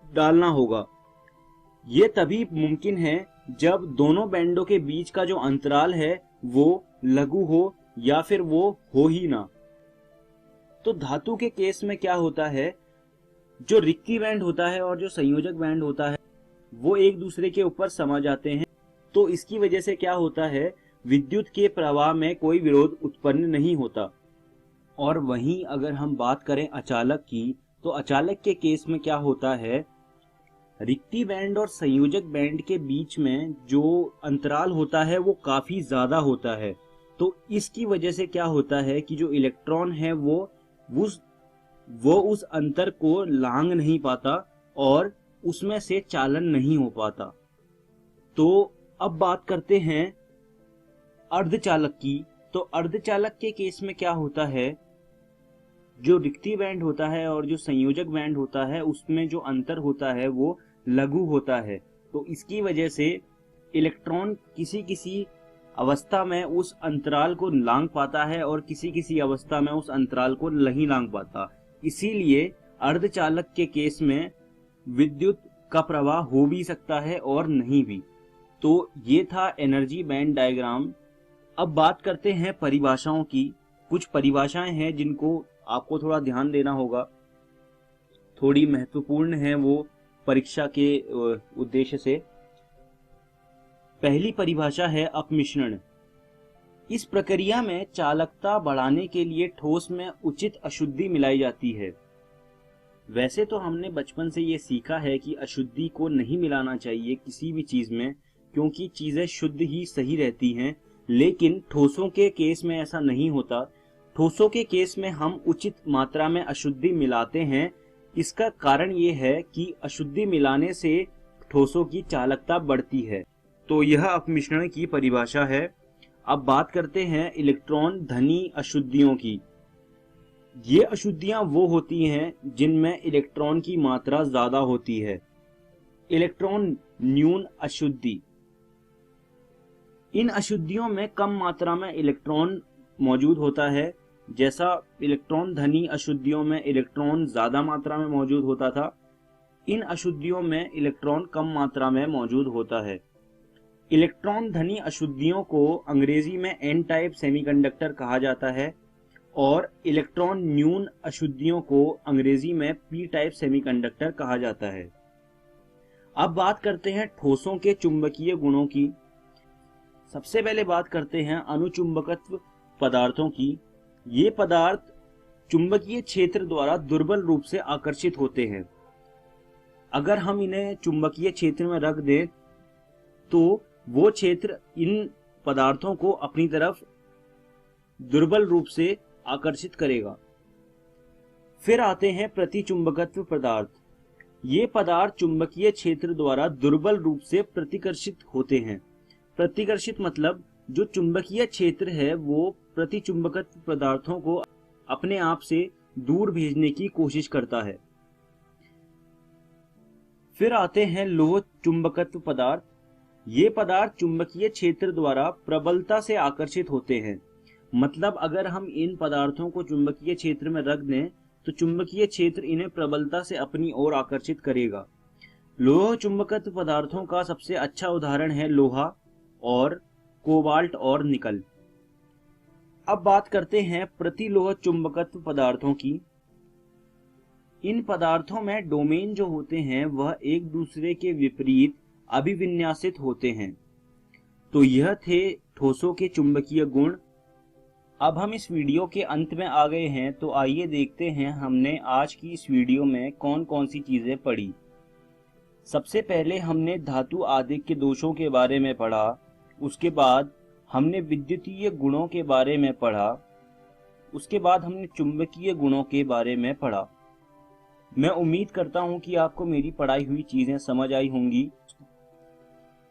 डालना होगा। यह तभी मुमकिन है जब दोनों बैंडों के बीच का जो अंतराल है वो लघु हो या फिर वो हो ही ना। तो धातु के केस में क्या होता है, जो रिक्ति बैंड होता है और जो संयोजक बैंड होता है वो एक दूसरे के ऊपर समा जाते हैं। तो इसकी वजह से क्या होता है, विद्युत के प्रवाह में कोई विरोध उत्पन्न नहीं होता। और वहीं अगर हम बात करें अचालक की, तो अचालक के केस में क्या होता है, रिक्ति बैंड और संयोजक बैंड के बीच में जो अंतराल होता है वो काफी ज्यादा होता है। तो इसकी वजह से क्या होता है कि जो इलेक्ट्रॉन है वो उस अंतर को लांघ नहीं पाता और उसमें से चालन नहीं हो पाता। तो अब बात करते हैं अर्धचालक की। तो अर्धचालक के केस में क्या होता है, जो रिक्ति बैंड होता है और जो संयोजक बैंड होता है उसमें जो अंतर होता है वो लघु होता है। तो इसकी वजह से इलेक्ट्रॉन किसी किसी अवस्था में उस अंतराल को लांघ पाता है और किसी किसी अवस्था में उस अंतराल को नहीं लांघ पाता। इसीलिए अर्धचालक के केस में विद्युत का प्रवाह हो भी सकता है और नहीं भी। तो ये था एनर्जी बैंड डायग्राम। अब बात करते हैं परिभाषाओं की। कुछ परिभाषाएं हैं जिनको आपको थोड़ा ध्यान देना होगा, थोड़ी महत्वपूर्ण है वो परीक्षा के उद्देश्य से। पहली परिभाषा है अपमिश्रण। इस प्रक्रिया में चालकता बढ़ाने के लिए ठोस में उचित अशुद्धि मिलाई जाती है। वैसे तो हमने बचपन से ये सीखा है कि अशुद्धि को नहीं मिलाना चाहिए किसी भी चीज में, क्योंकि चीजें शुद्ध ही सही रहती हैं। लेकिन ठोसों के केस में ऐसा नहीं होता। ठोसों के केस में हम उचित मात्रा में अशुद्धि मिलाते हैं। इसका कारण ये है कि अशुद्धि मिलाने से ठोसों की चालकता बढ़ती है। तो यह अपमिश्रण की परिभाषा है। अब बात करते हैं इलेक्ट्रॉन धनी अशुद्धियों की। ये अशुद्धियां वो होती हैं जिनमें इलेक्ट्रॉन की मात्रा ज्यादा होती है। इलेक्ट्रॉन न्यून अशुद्धि, इन अशुद्धियों में कम मात्रा में इलेक्ट्रॉन मौजूद होता है। जैसा इलेक्ट्रॉन धनी अशुद्धियों में इलेक्ट्रॉन ज्यादा मात्रा में मौजूद होता था, इन अशुद्धियों में इलेक्ट्रॉन कम मात्रा में मौजूद होता है। इलेक्ट्रॉन धनी अशुद्धियों को अंग्रेजी में एन टाइप सेमीकंडक्टर कहा जाता है और इलेक्ट्रॉन न्यून अशुद्धियों को अंग्रेजी में पी टाइप सेमीकंडक्टर कहा जाता है। अब बात करते हैं ठोसों के चुंबकीय गुणों की। सबसे पहले बात करते हैं अनुचुंबकत्व पदार्थों की। ये पदार्थ चुंबकीय क्षेत्र द्वारा दुर्बल रूप से आकर्षित होते हैं। अगर हम इन्हें चुंबकीय क्षेत्र में रख दें तो वो क्षेत्र इन पदार्थों को अपनी तरफ दुर्बल रूप से आकर्षित करेगा। फिर आते हैं प्रतिचुंबकत्व पदार्थ। ये पदार्थ चुंबकीय क्षेत्र द्वारा दुर्बल रूप से प्रतिकर्षित होते हैं। प्रतिकर्षित मतलब जो चुंबकीय क्षेत्र है वो प्रतिचुंबकत्व पदार्थों को अपने आप से दूर भेजने की कोशिश करता है। फिर आते हैं लोह चुंबकत्व पदार्थ। ये पदार्थ चुंबकीय क्षेत्र द्वारा प्रबलता से आकर्षित होते हैं। मतलब अगर हम इन पदार्थों को चुंबकीय क्षेत्र में रख दें तो चुंबकीय क्षेत्र इन्हें प्रबलता से अपनी ओर आकर्षित करेगा। लोह चुंबकत्व पदार्थों का सबसे अच्छा उदाहरण है लोहा और कोबाल्ट और निकल। अब बात करते हैं प्रतिलोह चुंबकत्व पदार्थों की। इन पदार्थों में डोमेन जो होते हैं वह एक दूसरे के विपरीत अभिविन्यासित होते हैं। तो यह थे ठोसों के चुंबकीय गुण। अब हम इस वीडियो के अंत में आ गए हैं, तो आइए देखते हैं हमने आज की इस वीडियो में कौन कौन सी चीजें पढ़ी। सबसे पहले हमने धातु आदि के दोषों के बारे में पढ़ा। उसके बाद हमने विद्युतीय गुणों के बारे में पढ़ा। उसके बाद हमने चुंबकीय गुणों के बारे में पढ़ा। मैं उम्मीद करता हूं कि आपको मेरी पढ़ाई हुई चीजें समझ आई होंगी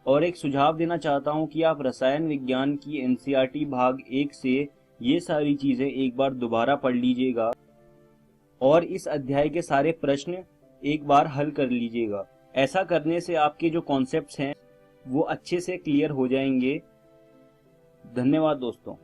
और एक सुझाव देना चाहता हूं कि आप रसायन विज्ञान की एनसीईआरटी भाग 1 से ये सारी चीजें एक बार दोबारा पढ़ लीजिएगा और इस अध्याय के सारे प्रश्न एक बार हल कर लीजिएगा। ऐसा करने से आपके जो कॉन्सेप्ट्स हैं वो अच्छे से क्लियर हो जाएंगे। धन्यवाद दोस्तों।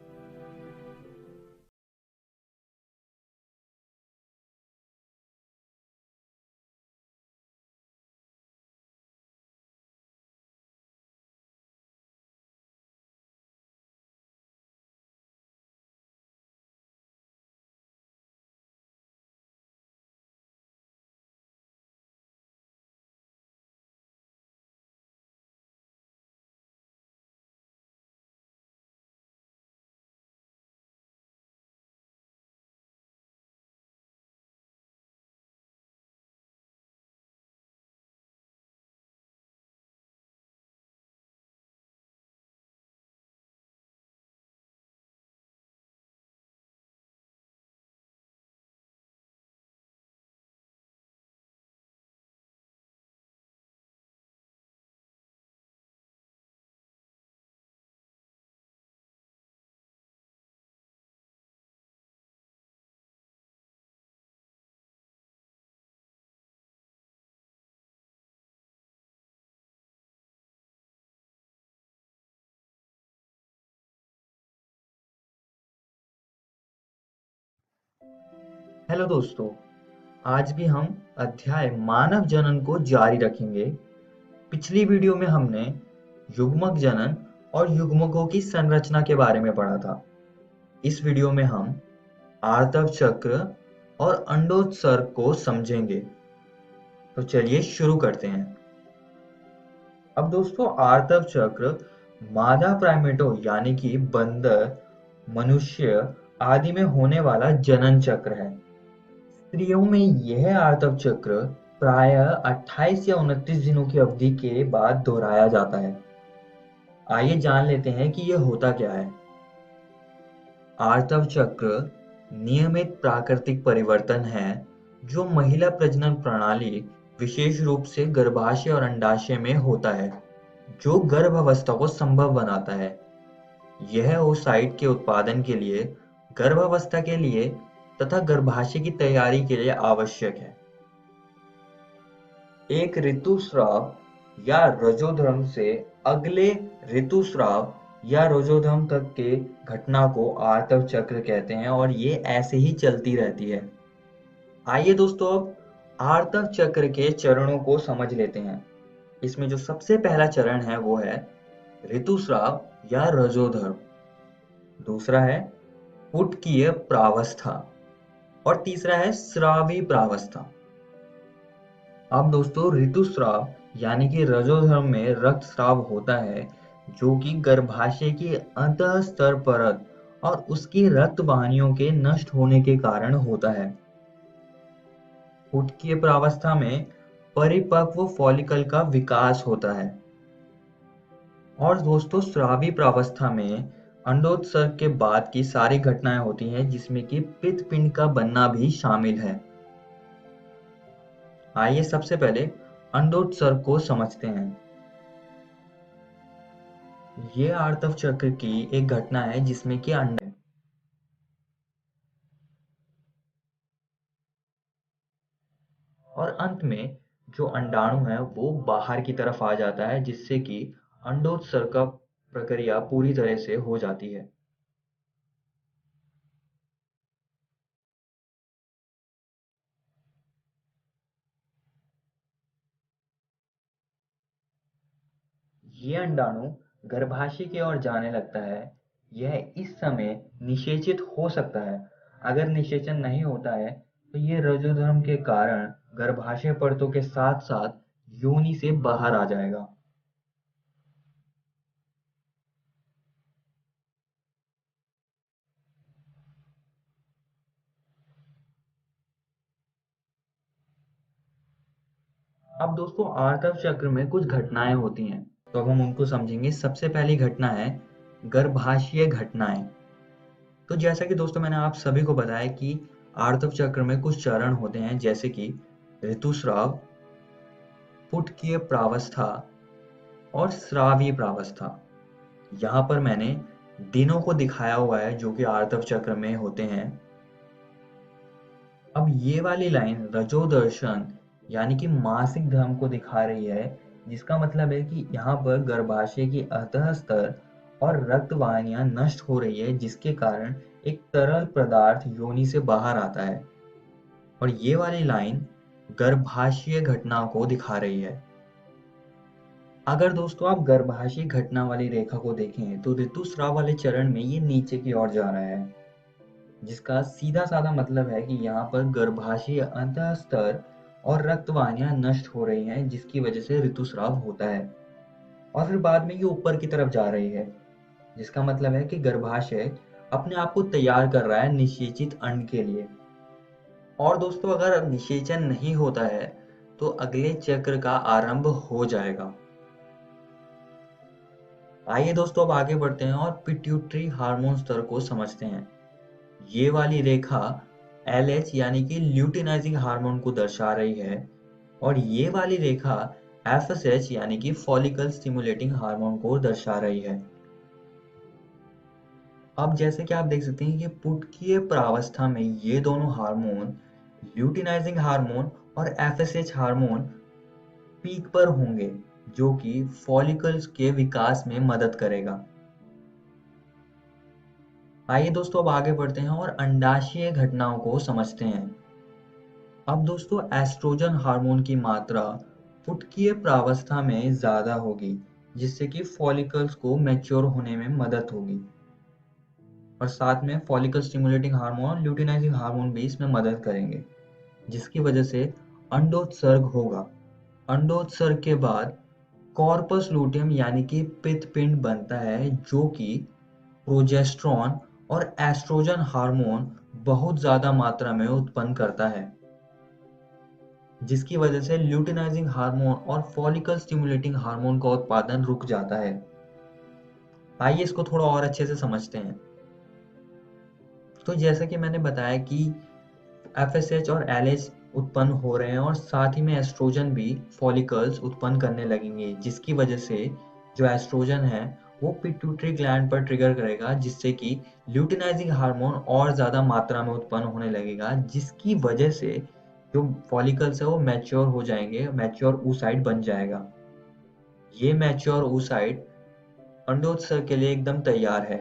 हेलो दोस्तों, आज भी हम अध्याय मानव जनन को जारी रखेंगे। पिछली वीडियो में हमने युग्मक जनन और युग्मकों की संरचना के बारे में पढ़ा था। इस वीडियो में हम आर्तव चक्र और अंडोत्सर्ग को समझेंगे। तो चलिए शुरू करते हैं। अब दोस्तों, आर्तव चक्र मादा प्राइमेटो यानी कि बंदर, मनुष्य आदि में होने वाला जनन चक्र है। स्त्रियों में यह आर्तव चक्र प्रायः 28 या 29 दिनों की अवधि के बाद दोहराया जाता है। आइए जान लेते हैं कि यह होता क्या है। आर्तव चक्र नियमित प्राकृतिक परिवर्तन है जो महिला प्रजनन प्रणाली, विशेष रूप से गर्भाशय और अंडाशय में होता है, जो गर्भावस्था को संभव बनाता है। यह ओसाइट के उत्पादन के लिए, गर्भावस्था के लिए तथा गर्भाशय की तैयारी के लिए आवश्यक है। एक ऋतुस्राव या रजोधर्म से अगले ऋतुस्राव या रजोधर्म तक के घटना को आर्तव चक्र कहते हैं और ये ऐसे ही चलती रहती है। आइए दोस्तों अब आर्तव चक्र के चरणों को समझ लेते हैं। इसमें जो सबसे पहला चरण है वो है ऋतुस्राव या रजोधर्म, दूसरा है पुटकीय प्रावस्था और तीसरा है स्रावी प्रावस्था। अब दोस्तों ऋतुस्राव यानी कि रजोधर्म में रक्तस्राव होता है जो कि गर्भाशय की अंतःस्तर परत और उसकी रक्त वाहिनियों के नष्ट होने के कारण होता है। पुटकीय प्रावस्था में परिपक्व फॉलिकल का विकास होता है और दोस्तों स्रावी प्रावस्था में अंडोत्सर्ग के बाद की सारी घटनाएं होती हैं जिसमें कि पित्तपिंड का बनना भी शामिल है। आइए सबसे पहले अंडोत्सर्ग को समझते हैं। ये आर्तव चक्र की एक घटना है जिसमें कि अंड और अंत में जो अंडाणु है वो बाहर की तरफ आ जाता है जिससे कि अंडोत्सर्ग का प्रक्रिया पूरी तरह से हो जाती है। ये अंडाणु गर्भाशय की ओर जाने लगता है। यह इस समय निषेचित हो सकता है। अगर निषेचन नहीं होता है तो ये रजोधर्म के कारण गर्भाशय परतों के साथ साथ योनि से बाहर आ जाएगा। अब दोस्तों आर्तव चक्र में कुछ घटनाएं होती हैं तो अब हम उनको समझेंगे। सबसे पहली घटना है गर्भाशय घटनाएं। तो जैसा कि दोस्तों मैंने आप सभी को बताया कि आर्तव चक्र में कुछ चरण होते हैं जैसे कि ऋतुस्राव, पुटकीय प्रावस्था और स्रावी प्रावस्था। यहाँ पर मैंने दिनों को दिखाया हुआ है जो कि आर्तव चक्र में होते हैं। अब ये वाली लाइन रजोदर्शन यानी कि मासिक धर्म को दिखा रही है, जिसका मतलब है कि यहाँ पर गर्भाशय की अंतःस्तर और रक्त वाहिनियां नष्ट हो रही है जिसके कारण एक तरल पदार्थ योनि से बाहर आता है। और ये वाली लाइन गर्भाशय घटना को दिखा रही है। अगर दोस्तों आप गर्भाशय घटना वाली रेखा को देखें तो ऋतुस्राव वाले चरण में ये नीचे की ओर जा रहा है, जिसका सीधा साधा मतलब है कि यहाँ पर गर्भाशय अंतःस्तर और रक्त वाहिनियां नष्ट हो रही हैं जिसकी वजह से ऋतुस्राव होता है। और फिर बाद में ये ऊपर की तरफ जा रही है, जिसका मतलब है कि गर्भाशय अपने आप को तैयार कर रहा है निषेचित अंड के लिए। और दोस्तों अगर निषेचन नहीं होता है तो अगले चक्र का आरंभ हो जाएगा। आइए दोस्तों अब आगे बढ़ते हैं और पिट्यूटरी हार्मोन स्तर को समझते हैं। ये वाली रेखा LH यानी कि ल्यूटिनाइजिंग हार्मोन को दर्शा रही है और ये वाली रेखा FSH यानी कि फॉलिकल स्टिमुलेटिंग हार्मोन को दर्शा रही है। अब जैसे कि आप देख सकते हैं कि पुटकीय प्रावस्था में ये दोनों हार्मोन ल्यूटिनाइजिंग हार्मोन और FSH हार्मोन पीक पर होंगे जो कि फॉलिकल्स के विकास में मदद करेगा। आइए दोस्तों अब आगे बढ़ते हैं और अंडाशय घटनाओं को समझते हैं। अब दोस्तों एस्ट्रोजन हार्मोन की मात्रा पुटकीय प्रावस्था में ज्यादा होगी जिससे कि फॉलिकल्स को मैच्योर होने में मदद होगी और साथ में follicle stimulating hormone luteinizing hormone भी इसमें मदद करेंगे जिसकी वजह से अंडोत्सर्ग होगा। अंडोत्सर्ग के बाद कॉर्पस लूटियम यानी कि पित्तपिंड बनता है जो कि प्रोजेस्टेरॉन और एस्ट्रोजन हार्मोन बहुत ज्यादा मात्रा में उत्पन्न करता है जिसकी वजह से ल्यूटिनाइजिंग हार्मोन और फॉलिकल स्टिमुलेटिंग हार्मोन का उत्पादन रुक जाता है। आइए इसको थोड़ा और अच्छे से समझते हैं। तो जैसा कि मैंने बताया कि FSH और LH उत्पन्न हो रहे हैं और साथ ही में एस्ट्रोजन भी फॉलिकल्स उत्पन्न करने लगेंगे जिसकी वजह से जो एस्ट्रोजन है वो पिट्यूटरी ग्लैंड पर ट्रिगर करेगा, जिससे कि ल्यूटिनाइजिंग हार्मोन और ज़्यादा मात्रा में उत्पन्न होने लगेगा, जिसकी वजह से जो फॉलिकल्स है वो मैच्योर हो जाएंगे, मैच्योर oocyte बन जाएगा। ये मैच्योर oocyte अंडोत्सर्ग के लिए एकदम तैयार है।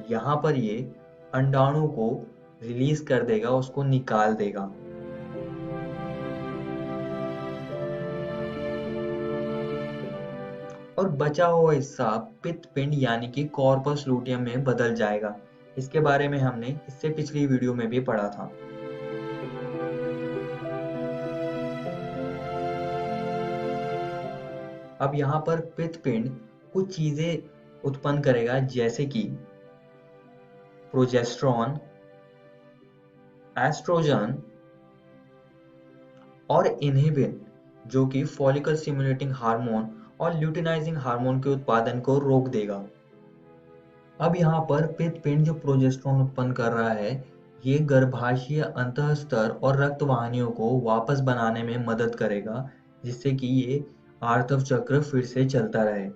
यहाँ पर ये अंडाणु को रिलीज कर देगा, उसको निकाल देगा। और बचा हुआ हिस्सा पित्तपिंड यानी कि कॉर्पस लूटियम में बदल जाएगा। इसके बारे में हमने इससे पिछली वीडियो में भी पढ़ा था। अब यहाँ पर पित्तपिंड कुछ चीजें उत्पन्न करेगा, जैसे कि प्रोजेस्टेरॉन, एस्ट्रोजन और इनहिबिन, जो कि फॉलिकल स्टिमुलेटिंग हार्मोन और ल्यूटिनाइजिंग हार्मोन के उत्पादन को रोक देगा। अब यहाँ पर पित्तपिंड जो प्रोजेस्टेरॉन उत्पन्न कर रहा है, ये गर्भाशय अंतःस्तर और रक्तवाहिनियों को वापस बनाने में मदद करेगा, जिससे कि ये आर्तव चक्र फिर से चलता रहे।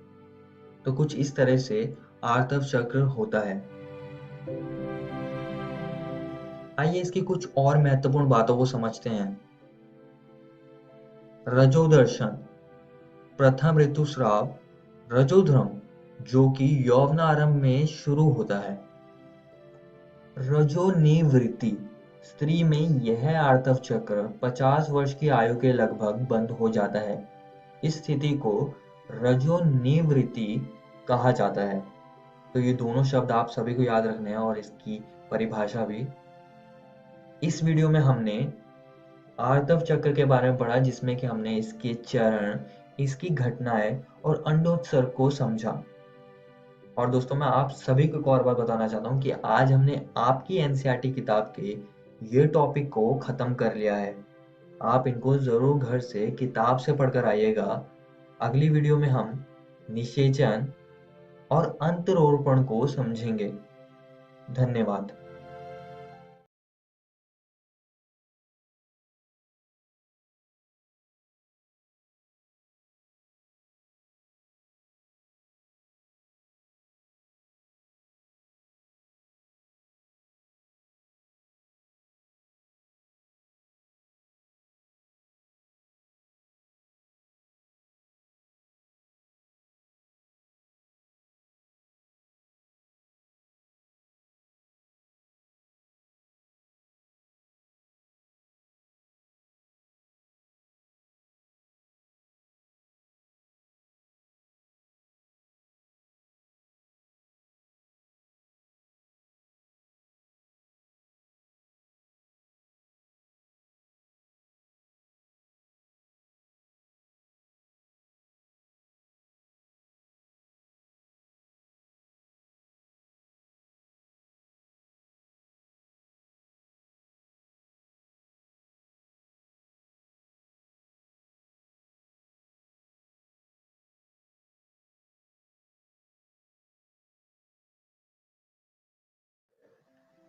तो कुछ इस तरह से आर्तव चक्र होता है। आइए इसकी कुछ और महत्वपूर्ण बातों को समझते हैं। रजोदर्शन, प्रथम ऋतुस्राव, रजोध्रम, जो कि यौवनारंभ में शुरू होता है। रजोनिवृत्ति, स्त्री में यह आर्तव चक्र 50 वर्ष की आयु के लगभग बंद हो जाता है। इस स्थिति को रजोनिवृत्ति कहा जाता है। तो ये दोनों शब्द आप सभी को याद रखने हैं और इसकी परिभाषा भी। इस वीडियो में हमने आर्तव चक्र के बारे में पढ़ा, जिसमें कि हमने इसके चरण, इसकी घटनाएं और अंडोत्सर्ग को समझा। और दोस्तों, मैं आप सभी को एक और बात बताना चाहता हूँ कि आज हमने आपकी एनसीईआरटी किताब के ये टॉपिक को खत्म कर लिया है। आप इनको जरूर घर से किताब से पढ़कर आइएगा। अगली वीडियो में हम निषेचन और अंतरोपण को समझेंगे। धन्यवाद।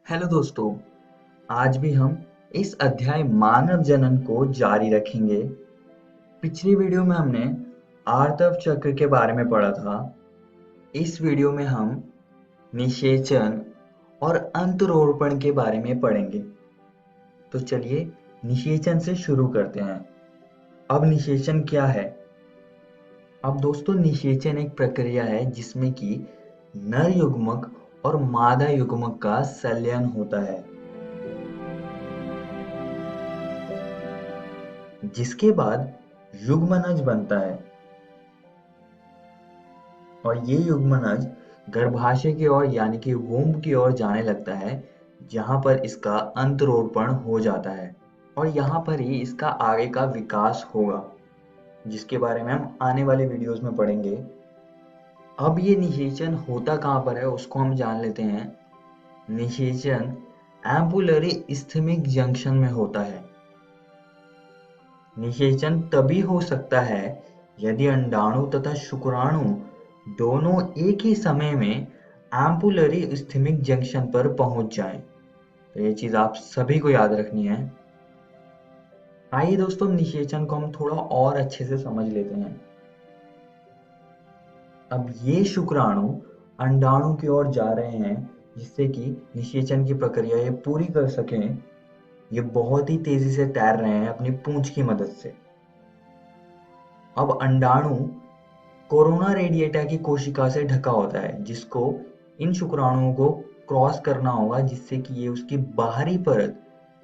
हेलो दोस्तों, आज भी हम इस अध्याय मानव जनन को जारी रखेंगे। पिछली वीडियो में हमने आर्तव चक्र के बारे में पढ़ा था। इस वीडियो में हम निषेचन और अंतरोपण के बारे में पढ़ेंगे। तो चलिए निषेचन से शुरू करते हैं। अब निषेचन क्या है? अब दोस्तों, निषेचन एक प्रक्रिया है जिसमें कि नर युग्मक और मादा युग्मक का संलयन होता है, जिसके बाद युग्मनज बनता है। और ये युग्मनज गर्भाशय की ओर यानी कि वुम्ब की ओर जाने लगता है, जहां पर इसका अंतरोपण हो जाता है। और यहाँ पर ही इसका आगे का विकास होगा, जिसके बारे में हम आने वाले वीडियोस में पढ़ेंगे। अब ये निषेचन होता कहाँ पर है उसको हम जान लेते हैं। निषेचन एम्पुलरी इस्थमिक जंक्शन में होता है। निषेचन तभी हो सकता है यदि अंडाणु तथा शुक्राणु दोनों एक ही समय में एम्पुलरी इस्थमिक जंक्शन पर पहुंच जाएं। तो ये चीज आप सभी को याद रखनी है। आइए दोस्तों, निषेचन को हम थोड़ा और अच्छे से समझ लेते हैं। अब ये शुक्राणु अंडाणु की ओर जा रहे हैं जिससे कि निषेचन की प्रक्रिया ये पूरी कर सकें। ये बहुत ही तेजी से तैर रहे हैं अपनी पूंछ की मदद से। अब अंडाणु कोरोना रेडिएटा की कोशिका से ढका होता है, जिसको इन शुक्राणुओं को क्रॉस करना होगा जिससे कि ये उसकी बाहरी परत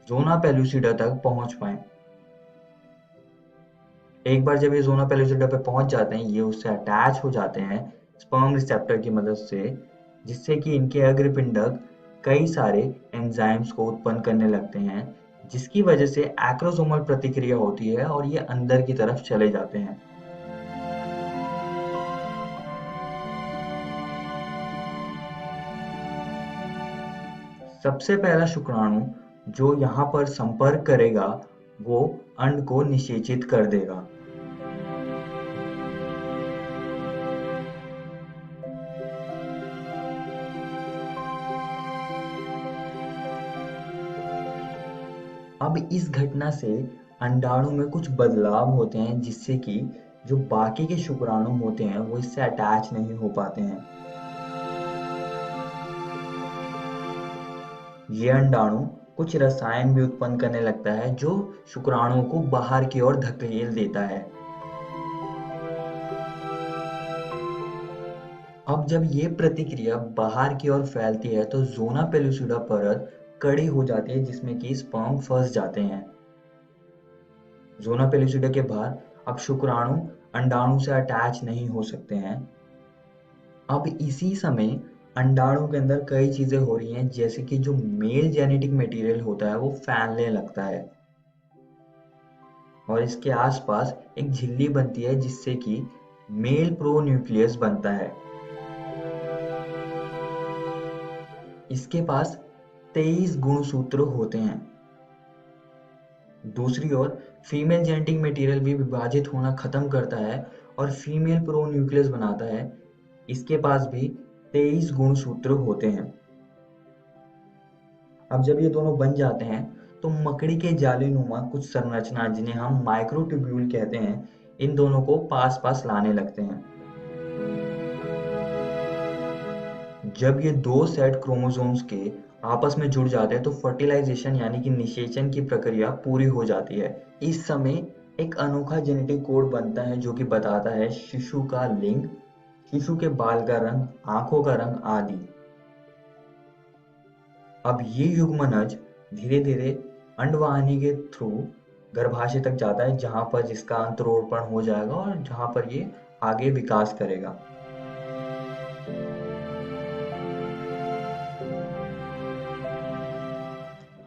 ज़ोना पेलुसिडा तक पहुंच पाए। एक बार जब ये ज़ोना पेलुसिडा पे पहुंच जाते हैं, ये उससे अटैच हो जाते हैं स्पर्म रिसेप्टर की मदद से, जिससे कि इनके अग्रपिंडक कई सारे एंजाइम्स को उत्पन्न करने लगते हैं, जिसकी वजह से एक्रोसोमल प्रतिक्रिया होती है और ये अंदर की तरफ चले जाते हैं। सबसे पहला शुक्राणु जो यहाँ पर संपर्क करेगा वो अंड को निषेचित कर देगा। अब इस घटना से अंडाणु में कुछ बदलाव होते हैं जिससे कि जो बाकी के शुक्राणु होते हैं वो इससे अटैच नहीं हो पाते हैं। ये अंडाणु कुछ रसायन भी उत्पन्न करने लगता है जो शुक्राणुओं को बाहर की ओर धकेल देता है। अब जब ये प्रतिक्रिया बाहर की ओर फैलती है तो ज़ोना पेलुसिडा परत कड़ी हो जाती है जिसमें कि स्पर्म फंस जाते हैं। ज़ोना पेलुसिडा के बाहर अब शुक्राणु अंडाणु से अटैच नहीं हो सकते हैं। अब इसी समय अंडाणु के अंदर कई चीजें हो रही हैं, जैसे कि जो मेल जेनेटिक मटेरियल होता है वो फैलने लगता है और इसके आसपास एक झिल्ली बनती है जिससे कि मेल प्रोन्यूक्लियस बनता है। इसके पास 23 गुणसूत्र होते हैं। दूसरी ओर फीमेल जेनेटिक मटेरियल भी विभाजित होना खत्म करता है और फीमेल प्रोन्यूक्लियस बनाता है। इसके पास भी 23 गुणसूत्र होते हैं। अब जब ये दोनों बन जाते हैं तो मकड़ी के जालीनुमा कुछ संरचना, जिन्हें हम माइक्रोट्यूब्यूल कहते हैं, इन दोनों को पास पास लाने लगते हैं। जब ये दो सेट क्रोमोसोम्स के आपस में जुड़ जाते हैं तो फर्टिलाइजेशन यानी कि निषेचन की प्रक्रिया पूरी हो जाती है। इस समय एक अनोखा जेनेटिक कोड बनता है जो कि बताता है शिशु का लिंग, शिशु के बाल का रंग, आंखों का रंग आदि। अब ये युग्मनज धीरे धीरे अंडवाहिनी के थ्रू गर्भाशय तक जाता है, जहां पर जिसका अंकुरोत्पन्न हो जाएगा और जहां पर ये आगे विकास करेगा।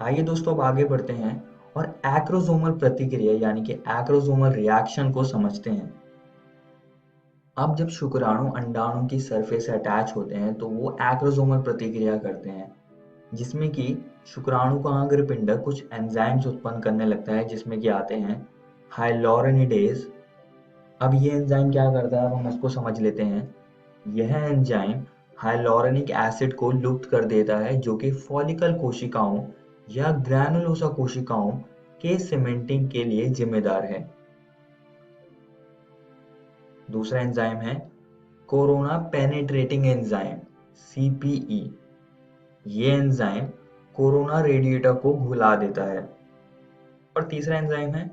आइए दोस्तों, अब आगे बढ़ते हैं और एक्रोसोमल प्रतिक्रिया यानी कि एक्रोसोमल रिएक्शन को समझते हैं। अब जब शुक्राणु अंडाणु की सरफेस से अटैच होते हैं तो वो एक्रोसोमल प्रतिक्रिया करते हैं, जिसमें कि शुक्राणु का अग्रपिंडक कुछ एंजाइम्स उत्पन्न करने लगता है, जिसमें कि आते हैं हाइलोरेनिडेज। अब ये एंजाइम क्या करता है, अब हम इसको समझ लेते हैं। यह एंजाइम हाइलोरेनिक एसिड को लुप्त कर देता है, जो कि फॉलिकल कोशिकाओं या ग्रैनुलोसा कोशिकाओं के सीमेंटिंग के लिए जिम्मेदार है। दूसरा एंजाइम है कोरोना पेनेट्रेटिंग एंजाइम CPE। ये एंजाइम कोरोना रेडिएटा को घुला देता है। और तीसरा एंजाइम है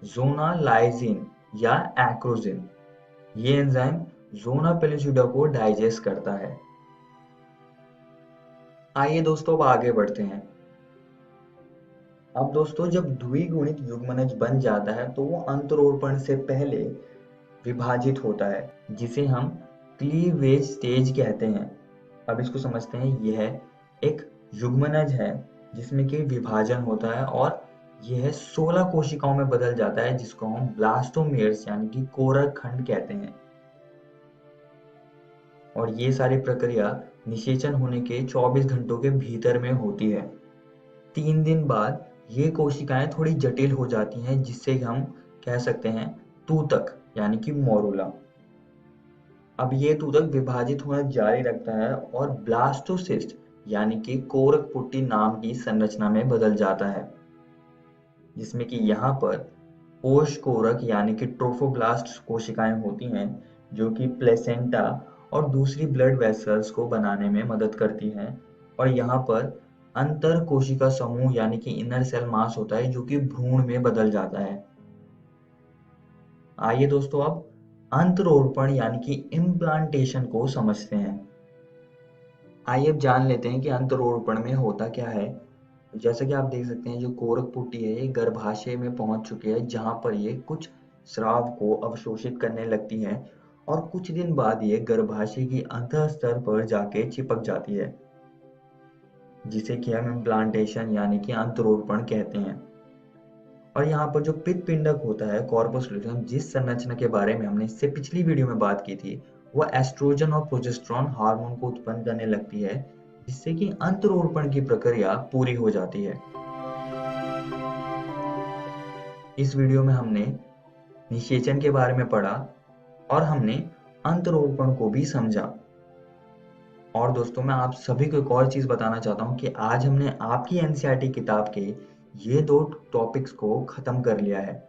ज़ोना लाइसिन या एक्रोजिन। ये एंजाइम ज़ोना पेलुसिडा को डाइजेस्ट करता है। आइए दोस्तों, अब आगे बढ़ते हैं। अब दोस्तों, जब द्विगुणित युग्मनज बन जाता है तो वो अंकुरोत्पन्न से पहले विभाजित होता है, जिसे हम क्लीवेज स्टेज कहते हैं। अब इसको समझते हैं। यह एक युग्मनज है जिसमें कि विभाजन होता है और यह 16 कोशिकाओं में बदल जाता है, जिसको हम ब्लास्टोमेर्स यानी कि कोरक खंड कहते हैं। और ये सारी प्रक्रिया निषेचन होने के 24 घंटों के भीतर में होती है। 3 दिन बाद ये कोशिकाएं थोड़ी जटिल हो जाती हैं, जिससे हम कह सकते हैं तूतक यानी कि मोरुला। अब ये तूतक विभाजित होना जारी रखता है और ब्लास्टोसिस्ट यानी कि कोरक पुट्टी नाम की संरचना में बदल जाता है। जिसमें कि यहाँ पर पोषकोरक यानी कि ट्रोफोब्लास्ट कोशिकाएं होती हैं जो कि प्लेसेंटा और दूसरी ब्लड वेसल्स को बनाने में मदद करती हैं। और यहाँ पर अंतर कोशिका समूह यानी कि इनर सेल मास होता है जो कि भ्रूण में बदल जाता है। आइए दोस्तों अब अंतरोपण यानी कि इम्प्लांटेशन को समझते हैं। आइए अब जान लेते हैं कि अंतरोपण में होता क्या है। जैसा कि आप देख सकते हैं जो कोरक पुटी है ये गर्भाशय में पहुंच चुकी है जहां पर ये कुछ स्राव को अवशोषित करने लगती है और कुछ दिन बाद ये गर्भाशय की अंतः स्तर पर जाके चिपक जाती है, जिसे कि हम इम्प्लांटेशन यानी कि अंतरोपण कहते हैं। और यहाँ पर जो पित्तपिंडक होता है कॉर्पस लूटियम, जिस संरचना के बारे में हमने इससे पिछली वीडियो में बात की थी, वह एस्ट्रोजन और प्रोजेस्टेरॉन हार्मोन को उत्पन्न करने लगती है जिससे कि अंतरोपण की प्रक्रिया पूरी हो जाती है। इस वीडियो में हमने निषेचन के बारे में पढ़ा और हमने अंतरोपण को भी समझा। और दोस्तों मैं आप सभी को एक और चीज बताना चाहता हूँ कि आज हमने आपकी एनसीईआरटी किताब के ये 2 टॉपिक्स को खत्म कर लिया है।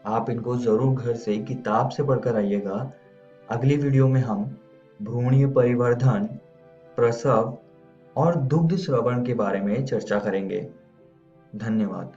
आप इनको जरूर घर से किताब से पढ़कर आइएगा। अगली वीडियो में हम भ्रूणीय परिवर्धन, प्रसव और दुग्ध श्रवण के बारे में चर्चा करेंगे। धन्यवाद।